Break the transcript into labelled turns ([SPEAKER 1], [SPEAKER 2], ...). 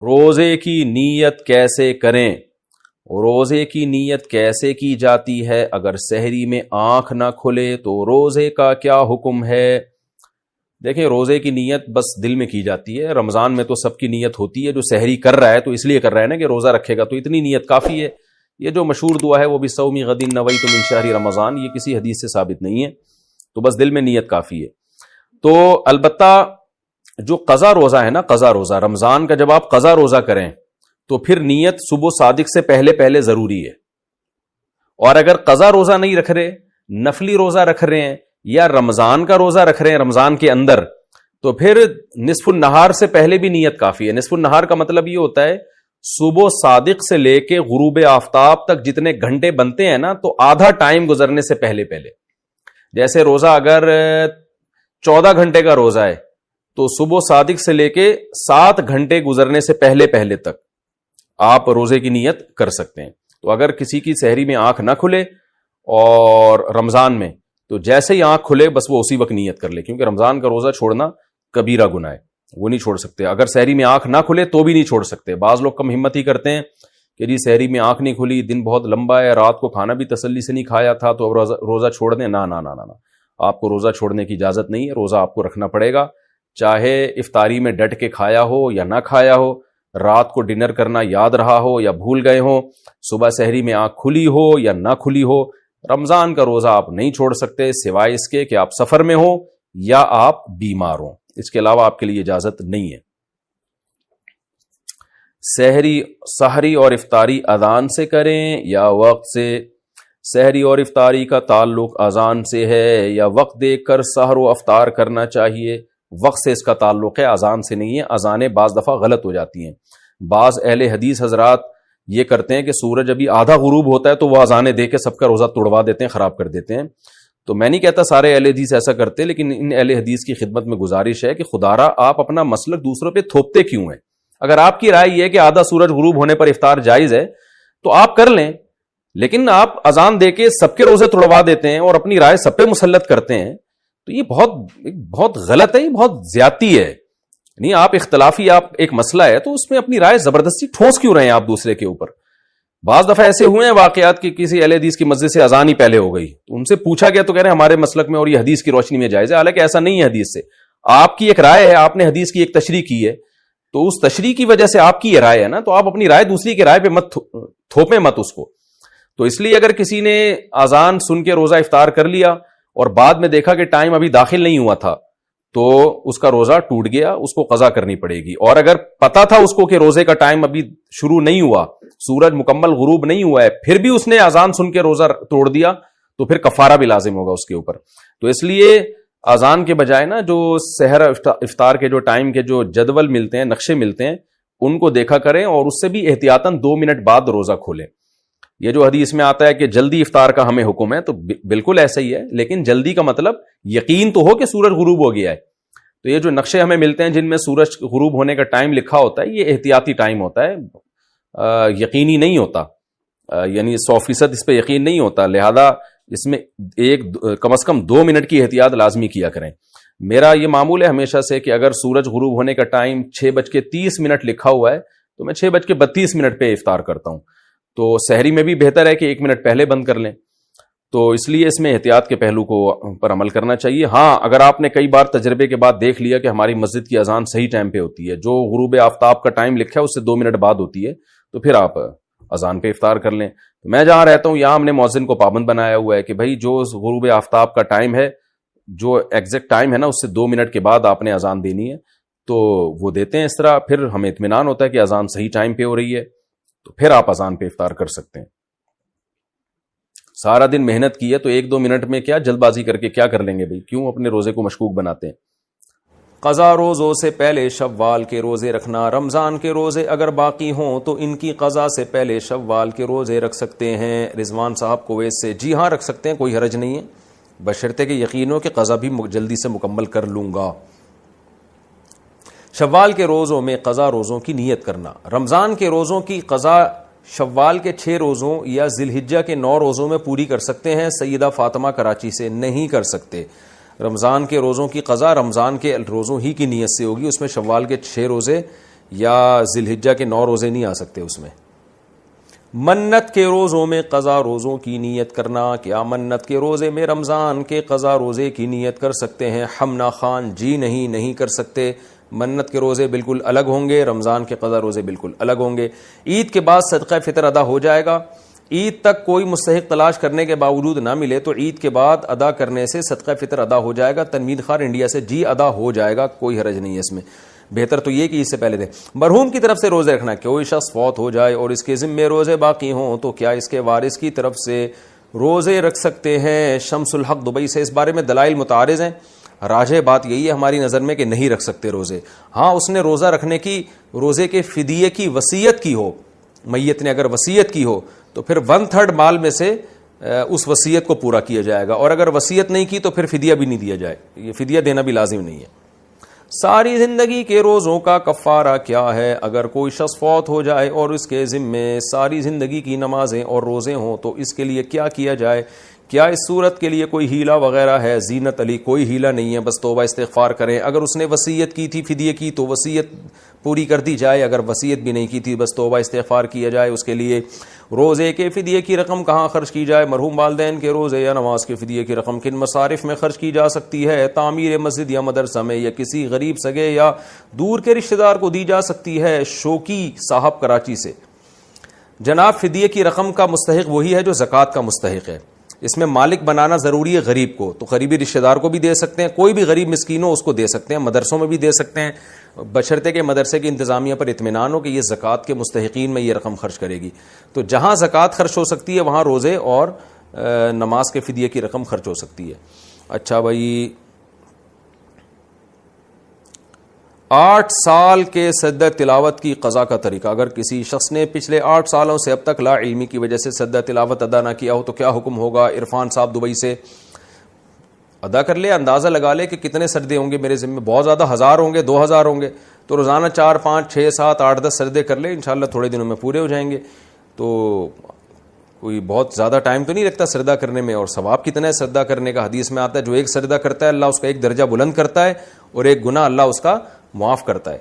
[SPEAKER 1] روزے کی نیت کیسے کریں؟ روزے کی نیت کیسے کی جاتی ہے؟ اگر سحری میں آنکھ نہ کھلے تو روزے کا کیا حکم ہے؟ دیکھیں، روزے کی نیت بس دل میں کی جاتی ہے. رمضان میں تو سب کی نیت ہوتی ہے. جو سحری کر رہا ہے تو اس لیے کر رہا ہے نا کہ روزہ رکھے گا، تو اتنی نیت کافی ہے. یہ جو مشہور دعا ہے وہ بھی صومی غد نویت من شہر رمضان، یہ کسی حدیث سے ثابت نہیں ہے، تو بس دل میں نیت کافی ہے. تو البتہ جو قضا روزہ ہے نا، قضا روزہ رمضان کا، جب آپ قضا روزہ کریں تو پھر نیت صبح صادق سے پہلے ضروری ہے. اور اگر قضا روزہ نہیں رکھ رہے، نفلی روزہ رکھ رہے ہیں یا رمضان کا روزہ رکھ رہے ہیں رمضان کے اندر، تو پھر نصف النہار سے پہلے بھی نیت کافی ہے. نصف النہار کا مطلب یہ ہوتا ہے صبح صادق سے لے کے غروب آفتاب تک جتنے گھنٹے بنتے ہیں نا، تو آدھا ٹائم گزرنے سے پہلے. جیسے روزہ اگر 14 گھنٹے کا روزہ ہے تو صبح صادق سے لے کے 7 گھنٹے گزرنے سے پہلے تک آپ روزے کی نیت کر سکتے ہیں. تو اگر کسی کی سحری میں آنکھ نہ کھلے اور رمضان میں، تو جیسے ہی آنکھ کھلے بس وہ اسی وقت نیت کر لے، کیونکہ رمضان کا روزہ چھوڑنا کبیرہ گناہ ہے، وہ نہیں چھوڑ سکتے. اگر سحری میں آنکھ نہ کھلے تو بھی نہیں چھوڑ سکتے. بعض لوگ کم ہمت ہی کرتے ہیں کہ جی سحری میں آنکھ نہیں کھلی، دن بہت لمبا ہے، رات کو کھانا بھی تسلی سے نہیں کھایا تھا تو روزہ چھوڑ دیں. نہ، آپ کو روزہ چھوڑنے کی اجازت نہیں ہے. روزہ آپ کو رکھنا پڑے گا، چاہے افطاری میں ڈٹ کے کھایا ہو یا نہ کھایا ہو، رات کو ڈنر کرنا یاد رہا ہو یا بھول گئے ہو، صبح سحری میں آنکھ کھلی ہو یا نہ کھلی ہو، رمضان کا روزہ آپ نہیں چھوڑ سکتے سوائے اس کے کہ آپ سفر میں ہو یا آپ بیمار ہوں. اس کے علاوہ آپ کے لیے اجازت نہیں ہے. سحری اور افطاری اذان سے کریں یا وقت سے؟ سحری اور افطاری کا تعلق اذان سے ہے یا وقت دیکھ کر سحر و افطار کرنا چاہیے؟ وقت سے اس کا تعلق ہے، اذان سے نہیں ہے. اذانیں بعض دفعہ غلط ہو جاتی ہیں. بعض اہل حدیث حضرات یہ کرتے ہیں کہ سورج ابھی آدھا غروب ہوتا ہے تو وہ اذانیں دے کے سب کا روزہ توڑوا دیتے ہیں، خراب کر دیتے ہیں. تو میں نہیں کہتا سارے اہل حدیث ایسا کرتے، لیکن ان اہل حدیث کی خدمت میں گزارش ہے کہ خدارا آپ اپنا مسلک دوسروں پہ تھوپتے کیوں ہیں؟ اگر آپ کی رائے یہ ہے کہ آدھا سورج غروب ہونے پر افطار جائز ہے تو آپ کر لیں، لیکن آپ اذان دے کے سب کے روزے توڑوا دیتے ہیں اور اپنی رائے سب پہ مسلط کرتے ہیں، تو یہ بہت غلط ہے، یہ بہت زیادتی ہے. نہیں، آپ اختلافی ایک مسئلہ ہے تو اس میں اپنی رائے زبردستی ٹھونس کیوں رہے ہیں آپ دوسرے کے اوپر؟ بعض دفعہ ایسے ہوئے ہیں واقعات کہ کسی اہل حدیث کی مسجد سے اذان ہی پہلے ہو گئی، تو ان سے پوچھا گیا تو کہہ رہے ہیں ہمارے مسلک میں اور یہ حدیث کی روشنی میں جائز ہے، حالانکہ ایسا نہیں ہے. حدیث سے آپ کی ایک رائے ہے، آپ نے حدیث کی ایک تشریح کی ہے، تو اس تشریح کی وجہ سے آپ کی یہ رائے ہے نا، تو آپ اپنی رائے دوسری کی رائے پہ مت تھوپیں مت اس کو. تو اس لیے اگر کسی نے اذان سن کے روزہ افطار کر لیا اور بعد میں دیکھا کہ ٹائم ابھی داخل نہیں ہوا تھا تو اس کا روزہ ٹوٹ گیا، اس کو قضا کرنی پڑے گی. اور اگر پتا تھا اس کو کہ روزے کا ٹائم ابھی شروع نہیں ہوا، سورج مکمل غروب نہیں ہوا ہے، پھر بھی اس نے اذان سن کے روزہ توڑ دیا، تو پھر کفارہ بھی لازم ہوگا اس کے اوپر. تو اس لیے اذان کے بجائے نا جو سحر افطار کے جو ٹائم کے جو جدول ملتے ہیں، نقشے ملتے ہیں، ان کو دیکھا کریں اور اس سے بھی احتیاطاً 2 منٹ بعد روزہ کھولیں. یہ جو حدیث میں آتا ہے کہ جلدی افطار کا ہمیں حکم ہے، تو بالکل ایسا ہی ہے، لیکن جلدی کا مطلب یقین تو ہو کہ سورج غروب ہو گیا ہے. تو یہ جو نقشے ہمیں ملتے ہیں جن میں سورج غروب ہونے کا ٹائم لکھا ہوتا ہے، یہ احتیاطی ٹائم ہوتا ہے، یقینی نہیں ہوتا، یعنی 100% اس پہ یقین نہیں ہوتا. لہذا اس میں کم از کم 2 منٹ کی احتیاط لازمی کیا کریں. میرا یہ معمول ہے ہمیشہ سے کہ اگر سورج غروب ہونے کا ٹائم 6:30 لکھا ہوا ہے تو میں 6:32 پہ افطار کرتا ہوں. تو سحری میں بھی بہتر ہے کہ 1 منٹ پہلے بند کر لیں. تو اس لیے اس میں احتیاط کے پہلو کو پر عمل کرنا چاہیے. ہاں، اگر آپ نے کئی بار تجربے کے بعد دیکھ لیا کہ ہماری مسجد کی اذان صحیح ٹائم پہ ہوتی ہے، جو غروب آفتاب کا ٹائم لکھا ہے اس سے 2 منٹ بعد ہوتی ہے، تو پھر آپ اذان پہ افطار کر لیں. تو میں جہاں رہتا ہوں یہاں ہم نے مؤذن کو پابند بنایا ہوا ہے کہ بھائی جو غروب آفتاب کا ٹائم ہے، جو ایگزیکٹ ٹائم ہے نا، اس سے 2 منٹ کے بعد آپ نے اذان دینی ہے. تو وہ دیتے ہیں اس طرح، پھر ہمیں اطمینان ہوتا ہے کہ اذان صحیح ٹائم پہ ہو رہی ہے، تو پھر آپ اذان پہ افطار کر سکتے ہیں. سارا دن محنت کی ہے تو 1-2 منٹ میں کیا جلد بازی کر کے کیا کر لیں گے بھائی؟ کیوں اپنے روزے کو مشکوک بناتے ہیں؟ قضا روزوں سے پہلے شوال کے روزے رکھنا. رمضان کے روزے اگر باقی ہوں تو ان کی قضا سے پہلے شوال کے روزے رکھ سکتے ہیں. رضوان صاحب کویت سے. جی ہاں، رکھ سکتے ہیں، کوئی حرج نہیں ہے، بشرطے کہ یقین ہو کہ قضا بھی جلدی سے مکمل کر لوں گا. شوال کے روزوں میں قضا روزوں کی نیت کرنا. رمضان کے روزوں کی قضا شوال کے 6 روزوں یا ذی الحجہ کے 9 روزوں میں پوری کر سکتے ہیں. سیدہ فاطمہ کراچی سے. نہیں کر سکتے. رمضان کے روزوں کی قضا رمضان کے روزوں ہی کی نیت سے ہوگی، اس میں شوال کے 6 روزے یا ذی الحجہ کے 9 روزے نہیں آ سکتے اس میں. منت کے روزوں میں قضا روزوں کی نیت کرنا. کیا منت کے روزے میں رمضان کے قضا روزے کی نیت کر سکتے ہیں ہم خان؟ جی نہیں کر سکتے. منت کے روزے بالکل الگ ہوں گے, رمضان کے قضا روزے بالکل الگ ہوں گے. عید کے بعد صدقہ فطر ادا ہو جائے گا. عید تک کوئی مستحق تلاش کرنے کے باوجود نہ ملے تو عید کے بعد ادا کرنے سے صدقہ فطر ادا ہو جائے گا. تنوین خار انڈیا سے, جی ادا ہو جائے گا, کوئی حرج نہیں ہے اس میں. بہتر تو یہ کہ اس سے پہلے دے. مرحوم کی طرف سے روزے رکھنا. کوئی شخص فوت ہو جائے اور اس کے ذمے روزے باقی ہوں تو کیا اس کے وارث کی طرف سے روزے رکھ سکتے ہیں؟ شمس الحق دبئی سے. اس بارے میں دلائل متعارض ہیں. راجح بات یہی ہے ہماری نظر میں کہ نہیں رکھ سکتے روزے. ہاں اس نے روزہ رکھنے کی, روزے کے فدیے کی وصیت کی ہو, میت نے اگر وصیت کی ہو تو پھر 1/3 مال میں سے اس وصیت کو پورا کیا جائے گا, اور اگر وصیت نہیں کی تو پھر فدیہ بھی نہیں دیا جائے. یہ فدیہ دینا بھی لازم نہیں ہے. ساری زندگی کے روزوں کا کفارہ کیا ہے؟ اگر کوئی شخص فوت ہو جائے اور اس کے ذمے ساری زندگی کی نمازیں اور روزے ہوں تو اس کے لیے کیا کیا جائے؟ کیا اس صورت کے لیے کوئی ہیلہ وغیرہ ہے؟ زینت علی, کوئی ہیلہ نہیں ہے, بس توبہ استغفار کریں. اگر اس نے وصیت کی تھی فدیے کی تو وصیت پوری کر دی جائے, اگر وصیت بھی نہیں کی تھی بس توبہ استغفار کیا جائے اس کے لیے. روزے کے فدیے کی رقم کہاں خرچ کی جائے؟ مرحوم والدین کے روزے یا نماز کے فدیے کی رقم کن مصارف میں خرچ کی جا سکتی ہے؟ تعمیر مسجد یا مدرسہ میں, یا کسی غریب سگے یا دور کے رشتہ دار کو دی جا سکتی ہے؟ شوکی صاحب کراچی سے. جناب فدیے کی رقم کا مستحق وہی ہے جو زکوٰۃ کا مستحق ہے. اس میں مالک بنانا ضروری ہے غریب کو, تو قریبی رشتہ دار کو بھی دے سکتے ہیں, کوئی بھی غریب مسکین ہو اس کو دے سکتے ہیں, مدرسوں میں بھی دے سکتے ہیں, بشرطے کہ مدرسے کی انتظامیہ پر اطمینان ہو کہ یہ زکوٰۃ کے مستحقین میں یہ رقم خرچ کرے گی. تو جہاں زکوٰۃ خرچ ہو سکتی ہے وہاں روزے اور نماز کے فدیے کی رقم خرچ ہو سکتی ہے. اچھا بھائی, 8 سال کے سجدہ تلاوت کی قضا کا طریقہ. اگر کسی شخص نے پچھلے 8 سالوں سے اب تک لا علمی کی وجہ سے سجدہ تلاوت ادا نہ کیا ہو تو کیا حکم ہوگا؟ عرفان صاحب دبئی سے. ادا کر لے, اندازہ لگا لے کہ کتنے سجدے ہوں گے میرے ذمہ. بہت زیادہ 1000 ہوں گے, 2000 ہوں گے, تو روزانہ 4 5 6 7 8 10 سجدے کر لے, انشاءاللہ تھوڑے دنوں میں پورے ہو جائیں گے. تو کوئی بہت زیادہ ٹائم تو نہیں لگتا سجدہ کرنے میں. اور ثواب کتنا ہے سجدہ کرنے کا؟ حدیث میں آتا ہے جو ایک سجدہ کرتا ہے اللہ اس کا ایک درجہ بلند کرتا ہے اور ایک گناہ اللہ اس کا معاف کرتا ہے.